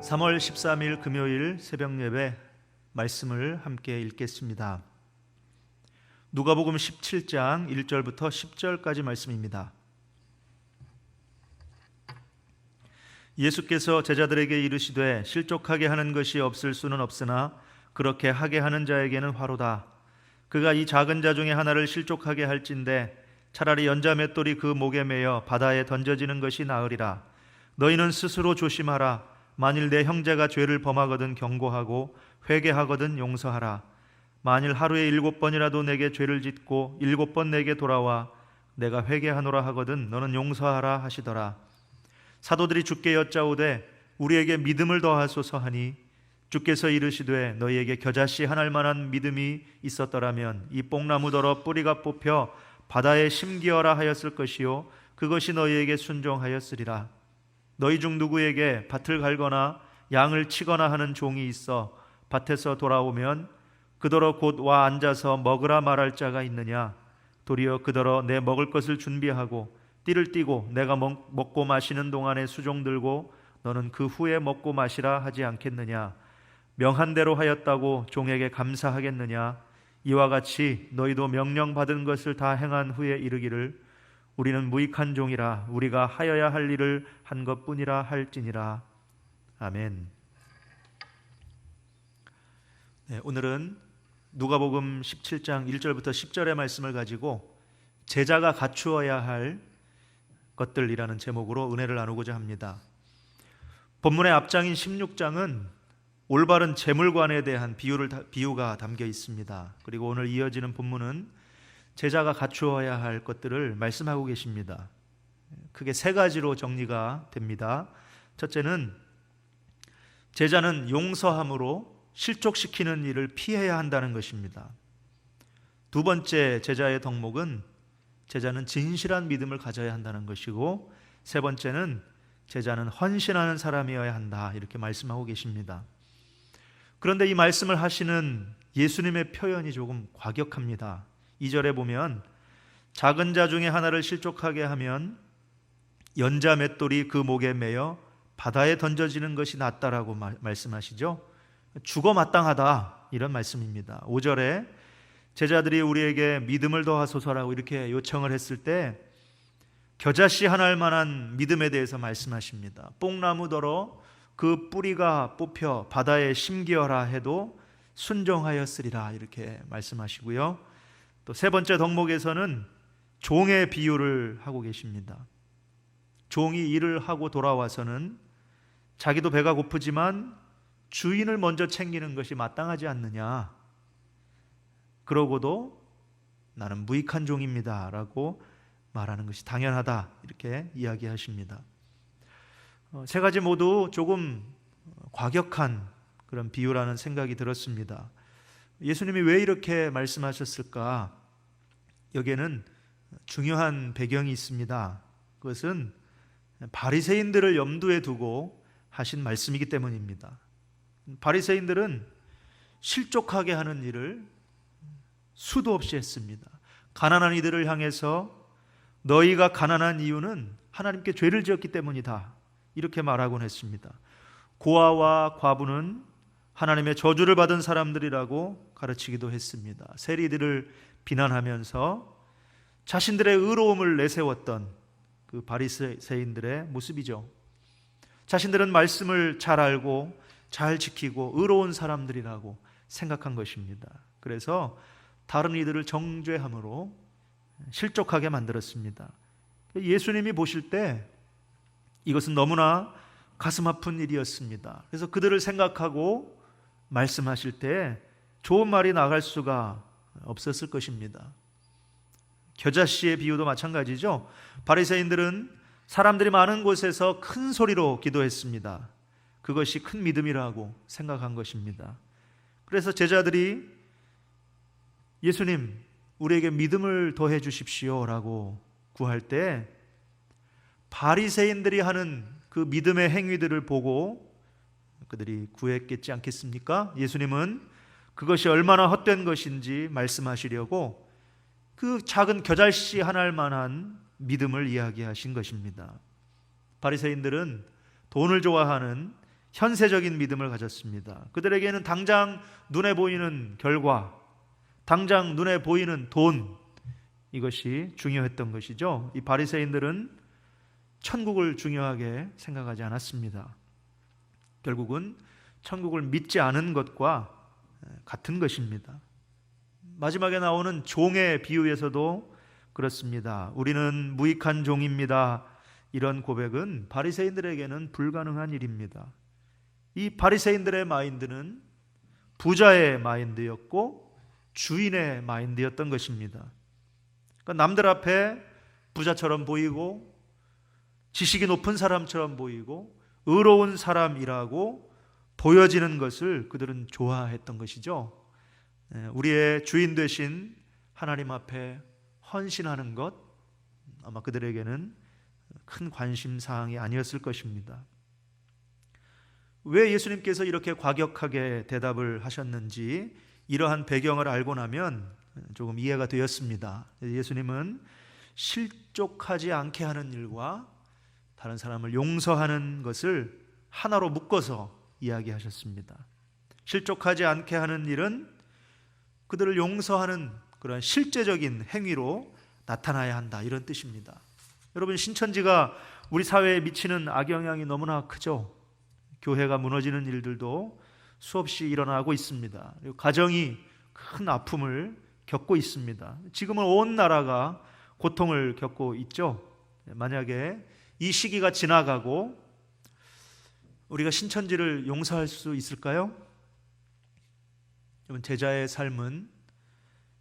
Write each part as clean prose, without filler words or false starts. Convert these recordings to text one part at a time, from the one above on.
3월 13일 금요일 새벽 예배 말씀을 함께 읽겠습니다. 누가복음 17장 1절부터 10절까지 말씀입니다. 예수께서 제자들에게 이르시되 실족하게 하는 것이 없을 수는 없으나 그렇게 하게 하는 자에게는 화로다. 그가 이 작은 자 중에 하나를 실족하게 할진대 차라리 연자 맷돌이 그 목에 매여 바다에 던져지는 것이 나으리라. 너희는 스스로 조심하라. 만일 내 형제가 죄를 범하거든 경고하고 회개하거든 용서하라. 만일 하루에 7번이라도 내게 죄를 짓고 7번 내게 돌아와 내가 회개하노라 하거든 너는 용서하라 하시더라. 사도들이 주께 여짜오되 우리에게 믿음을 더하소서 하니 주께서 이르시되 너희에게 겨자씨 한 알만한 믿음이 있었더라면 이 뽕나무더러 뿌리가 뽑혀 바다에 심기어라 하였을 것이요 그것이 너희에게 순종하였으리라. 너희 중 누구에게 밭을 갈거나 양을 치거나 하는 종이 있어 밭에서 돌아오면 그더러 곧 와 앉아서 먹으라 말할 자가 있느냐? 도리어 그더러 내 먹을 것을 준비하고 띠를 띠고 내가 먹고 마시는 동안에 수종 들고 너는 그 후에 먹고 마시라 하지 않겠느냐? 명한 대로 하였다고 종에게 감사하겠느냐? 이와 같이 너희도 명령받은 것을 다 행한 후에 이르기를 우리는 무익한 종이라 우리가 하여야 할 일을 한 것뿐이라 할지니라. 아멘. 네, 오늘은 누가복음 17장 1절부터 10절의 말씀을 가지고 제자가 갖추어야 할 것들이라는 제목으로 은혜를 나누고자 합니다. 본문의 앞장인 16장은 올바른 재물관에 대한 비유가 담겨 있습니다. 그리고 오늘 이어지는 본문은 제자가 갖추어야 할 것들을 말씀하고 계십니다. 크게 세 가지로 정리가 됩니다. 첫째는 제자는 용서함으로 실족시키는 일을 피해야 한다는 것입니다. 두 번째 제자의 덕목은 제자는 진실한 믿음을 가져야 한다는 것이고, 세 번째는 제자는 헌신하는 사람이어야 한다, 이렇게 말씀하고 계십니다. 그런데 이 말씀을 하시는 예수님의 표현이 조금 과격합니다. 2절에 보면 작은 자 중에 하나를 실족하게 하면 연자 맷돌이 그 목에 매여 바다에 던져지는 것이 낫다라고 말씀하시죠. 죽어 마땅하다, 이런 말씀입니다. 5절에 제자들이 우리에게 믿음을 더하소서라고 이렇게 요청을 했을 때 겨자씨 한 알만한 믿음에 대해서 말씀하십니다. 뽕나무더러 그 뿌리가 뽑혀 바다에 심기어라 해도 순종하였으리라, 이렇게 말씀하시고요. 또 세 번째 덕목에서는 종의 비유를 하고 계십니다. 종이 일을 하고 돌아와서는 자기도 배가 고프지만 주인을 먼저 챙기는 것이 마땅하지 않느냐, 그러고도 나는 무익한 종입니다 라고 말하는 것이 당연하다, 이렇게 이야기하십니다. 세 가지 모두 조금 과격한 그런 비유라는 생각이 들었습니다. 예수님이 왜 이렇게 말씀하셨을까? 여기에는 중요한 배경이 있습니다. 그것은 바리새인들을 염두에 두고 하신 말씀이기 때문입니다. 바리새인들은 실족하게 하는 일을 수도 없이 했습니다. 가난한 이들을 향해서 너희가 가난한 이유는 하나님께 죄를 지었기 때문이다, 이렇게 말하곤 했습니다. 고아와 과부는 하나님의 저주를 받은 사람들이라고 가르치기도 했습니다. 세리들을 비난하면서 자신들의 의로움을 내세웠던 그 바리새인들의 모습이죠. 자신들은 말씀을 잘 알고 잘 지키고 의로운 사람들이라고 생각한 것입니다. 그래서 다른 이들을 정죄함으로 실족하게 만들었습니다. 예수님이 보실 때 이것은 너무나 가슴 아픈 일이었습니다. 그래서 그들을 생각하고 말씀하실 때 좋은 말이 나갈 수가 없었을 것입니다. 겨자씨의 비유도 마찬가지죠. 바리새인들은 사람들이 많은 곳에서 큰 소리로 기도했습니다. 그것이 큰 믿음이라고 생각한 것입니다. 그래서 제자들이 예수님, 우리에게 믿음을 더해 주십시오 라고 구할 때 바리새인들이 하는 그 믿음의 행위들을 보고 그들이 구했겠지 않겠습니까? 예수님은 그것이 얼마나 헛된 것인지 말씀하시려고 그 작은 겨자씨 한 알만한 믿음을 이야기하신 것입니다. 바리새인들은 돈을 좋아하는 현세적인 믿음을 가졌습니다. 그들에게는 당장 눈에 보이는 결과, 당장 눈에 보이는 돈, 이것이 중요했던 것이죠. 이 바리새인들은 천국을 중요하게 생각하지 않았습니다. 결국은 천국을 믿지 않은 것과 같은 것입니다. 마지막에 나오는 종의 비유에서도 그렇습니다. 우리는 무익한 종입니다. 이런 고백은 바리새인들에게는 불가능한 일입니다. 이 바리새인들의 마인드는 부자의 마인드였고 주인의 마인드였던 것입니다. 그러니까 남들 앞에 부자처럼 보이고 지식이 높은 사람처럼 보이고 의로운 사람이라고 보여지는 것을 그들은 좋아했던 것이죠. 우리의 주인 되신 하나님 앞에 헌신하는 것, 아마 그들에게는 큰 관심 사항이 아니었을 것입니다. 왜 예수님께서 이렇게 과격하게 대답을 하셨는지 이러한 배경을 알고 나면 조금 이해가 되었습니다. 예수님은 실족하지 않게 하는 일과 다른 사람을 용서하는 것을 하나로 묶어서 이야기하셨습니다. 실족하지 않게 하는 일은 그들을 용서하는 그런 실제적인 행위로 나타나야 한다, 이런 뜻입니다. 여러분, 신천지가 우리 사회에 미치는 악영향이 너무나 크죠. 교회가 무너지는 일들도 수없이 일어나고 있습니다. 그리고 가정이 큰 아픔을 겪고 있습니다. 지금은 온 나라가 고통을 겪고 있죠. 만약에 이 시기가 지나가고 우리가 신천지를 용서할 수 있을까요? 여러분, 제자의 삶은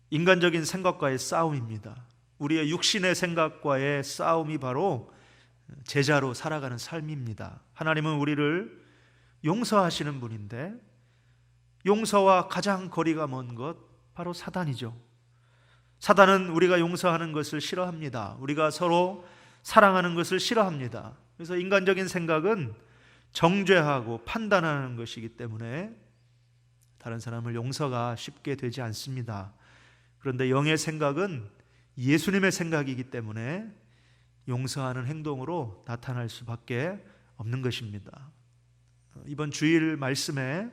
인간적인 생각과의 싸움입니다. 우리의 육신의 생각과의 싸움이 바로 제자로 살아가는 삶입니다. 하나님은 우리를 용서하시는 분인데 용서와 가장 거리가 먼 것 바로 사단이죠. 사단은 우리가 용서하는 것을 싫어합니다. 우리가 서로 사랑하는 것을 싫어합니다. 그래서 인간적인 생각은 정죄하고 판단하는 것이기 때문에 다른 사람을 용서가 쉽게 되지 않습니다. 그런데 영의 생각은 예수님의 생각이기 때문에 용서하는 행동으로 나타날 수밖에 없는 것입니다. 이번 주일 말씀에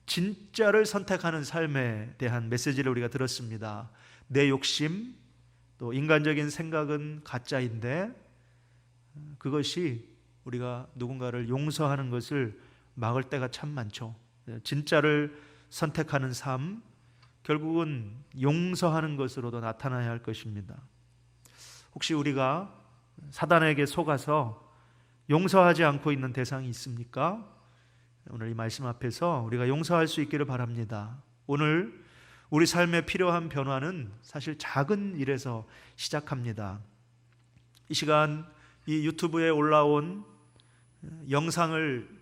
진짜를 선택하는 삶에 대한 메시지를 우리가 들었습니다. 내 욕심, 또 인간적인 생각은 가짜인데 그것이 우리가 누군가를 용서하는 것을 막을 때가 참 많죠. 진짜를 선택하는 삶, 결국은 용서하는 것으로도 나타나야 할 것입니다. 혹시 우리가 사단에게 속아서 용서하지 않고 있는 대상이 있습니까? 오늘 이 말씀 앞에서 우리가 용서할 수 있기를 바랍니다. 오늘 우리 삶에 필요한 변화는 사실 작은 일에서 시작합니다. 이 시간 이 유튜브에 올라온 영상을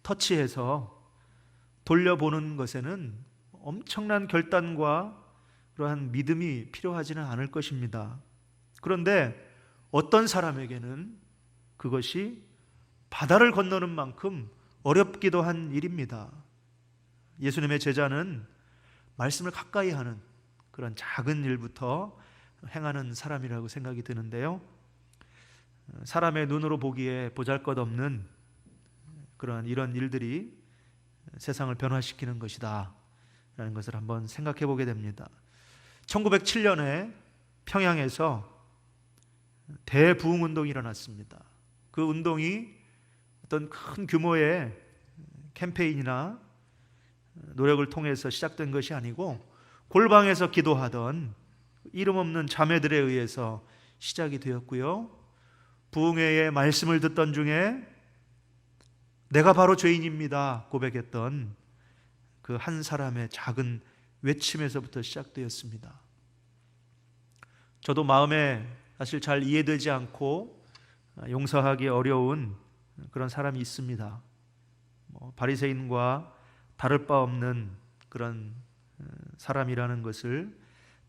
터치해서 돌려보는 것에는 엄청난 결단과 그러한 믿음이 필요하지는 않을 것입니다. 그런데 어떤 사람에게는 그것이 바다를 건너는 만큼 어렵기도 한 일입니다. 예수님의 제자는 말씀을 가까이 하는 그런 작은 일부터 행하는 사람이라고 생각이 드는데요. 사람의 눈으로 보기에 보잘것없는 그런 이런 일들이 세상을 변화시키는 것이다 라는 것을 한번 생각해 보게 됩니다. 1907년에 평양에서 대부흥운동이 일어났습니다. 그 운동이 어떤 큰 규모의 캠페인이나 노력을 통해서 시작된 것이 아니고 골방에서 기도하던 이름 없는 자매들에 의해서 시작이 되었고요. 부흥회의 말씀을 듣던 중에 내가 바로 죄인입니다 고백했던 그 한 사람의 작은 외침에서부터 시작되었습니다. 저도 마음에 사실 잘 이해되지 않고 용서하기 어려운 그런 사람이 있습니다. 바리새인과 다를 바 없는 그런 사람이라는 것을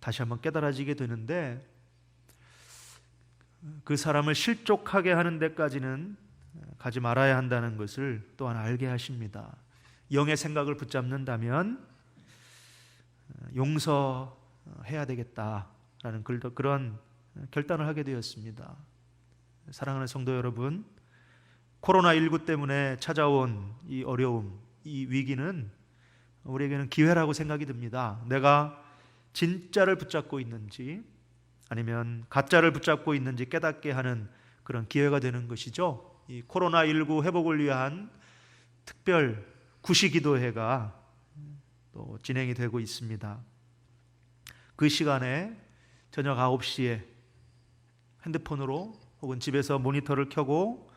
다시 한번 깨달아지게 되는데 그 사람을 실족하게 하는 데까지는 가지 말아야 한다는 것을 또한 알게 하십니다. 영의 생각을 붙잡는다면 용서해야 되겠다라는 그런 결단을 하게 되었습니다. 사랑하는 성도 여러분, 코로나19 때문에 찾아온 이 어려움, 이 위기는 우리에게는 기회라고 생각이 듭니다. 내가 진짜를 붙잡고 있는지 아니면 가짜를 붙잡고 있는지 깨닫게 하는 그런 기회가 되는 것이죠. 이 코로나19 회복을 위한 특별 구시기도회가 또 진행이 되고 있습니다. 그 시간에 저녁 9시에 핸드폰으로 혹은 집에서 모니터를 켜고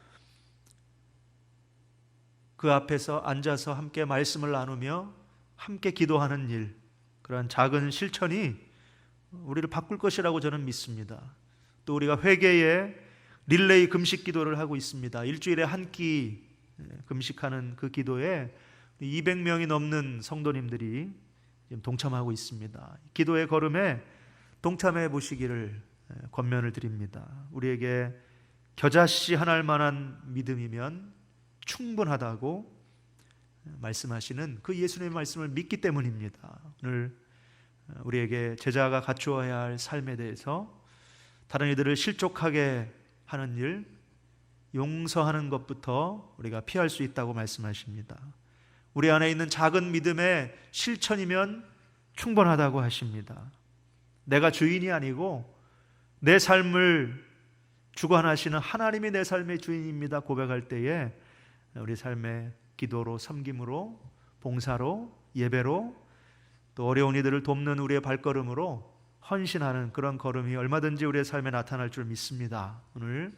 그 앞에서 앉아서 함께 말씀을 나누며 함께 기도하는 일, 그러한 작은 실천이 우리를 바꿀 것이라고 저는 믿습니다. 또 우리가 회개에 릴레이 금식 기도를 하고 있습니다. 일주일에 한 끼 금식하는 그 기도에 200명이 넘는 성도님들이 지금 동참하고 있습니다. 기도의 걸음에 동참해 보시기를 권면을 드립니다. 우리에게 겨자씨 하나일 만한 믿음이면 충분하다고 말씀하시는 그 예수님의 말씀을 믿기 때문입니다. 오늘 우리에게 제자가 갖추어야 할 삶에 대해서 다른 이들을 실족하게 하는 일, 용서하는 것부터 우리가 피할 수 있다고 말씀하십니다. 우리 안에 있는 작은 믿음의 실천이면 충분하다고 하십니다. 내가 주인이 아니고 내 삶을 주관하시는 하나님이 내 삶의 주인입니다 고백할 때에 우리 삶의 기도로, 섬김으로, 봉사로, 예배로, 또 어려운 이들을 돕는 우리의 발걸음으로 헌신하는 그런 걸음이 얼마든지 우리의 삶에 나타날 줄 믿습니다. 오늘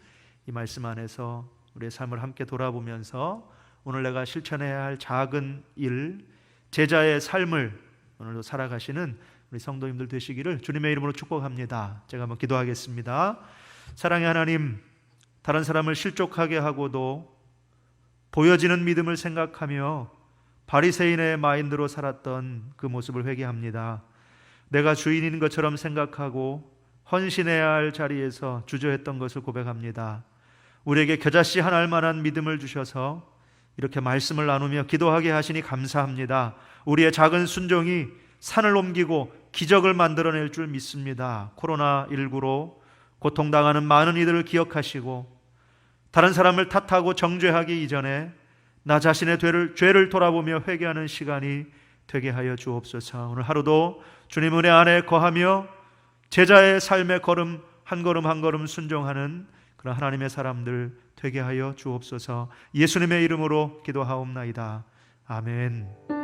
이 말씀 안에서 우리의 삶을 함께 돌아보면서 오늘 내가 실천해야 할 작은 일, 제자의 삶을 오늘도 살아가시는 우리 성도님들 되시기를 주님의 이름으로 축복합니다. 제가 한번 기도하겠습니다. 사랑의 하나님, 다른 사람을 실족하게 하고도 보여지는 믿음을 생각하며 바리새인의 마인드로 살았던 그 모습을 회개합니다. 내가 주인인 것처럼 생각하고 헌신해야 할 자리에서 주저했던 것을 고백합니다. 우리에게 겨자씨 하나일 만한 믿음을 주셔서 이렇게 말씀을 나누며 기도하게 하시니 감사합니다. 우리의 작은 순종이 산을 옮기고 기적을 만들어낼 줄 믿습니다. 코로나19로 고통당하는 많은 이들을 기억하시고 다른 사람을 탓하고 정죄하기 이전에 나 자신의 죄를 돌아보며 회개하는 시간이 되게 하여 주옵소서. 오늘 하루도 주님 은혜 안에 거하며 제자의 삶의 걸음 한 걸음 순종하는 그런 하나님의 사람들 되게 하여 주옵소서. 예수님의 이름으로 기도하옵나이다. 아멘.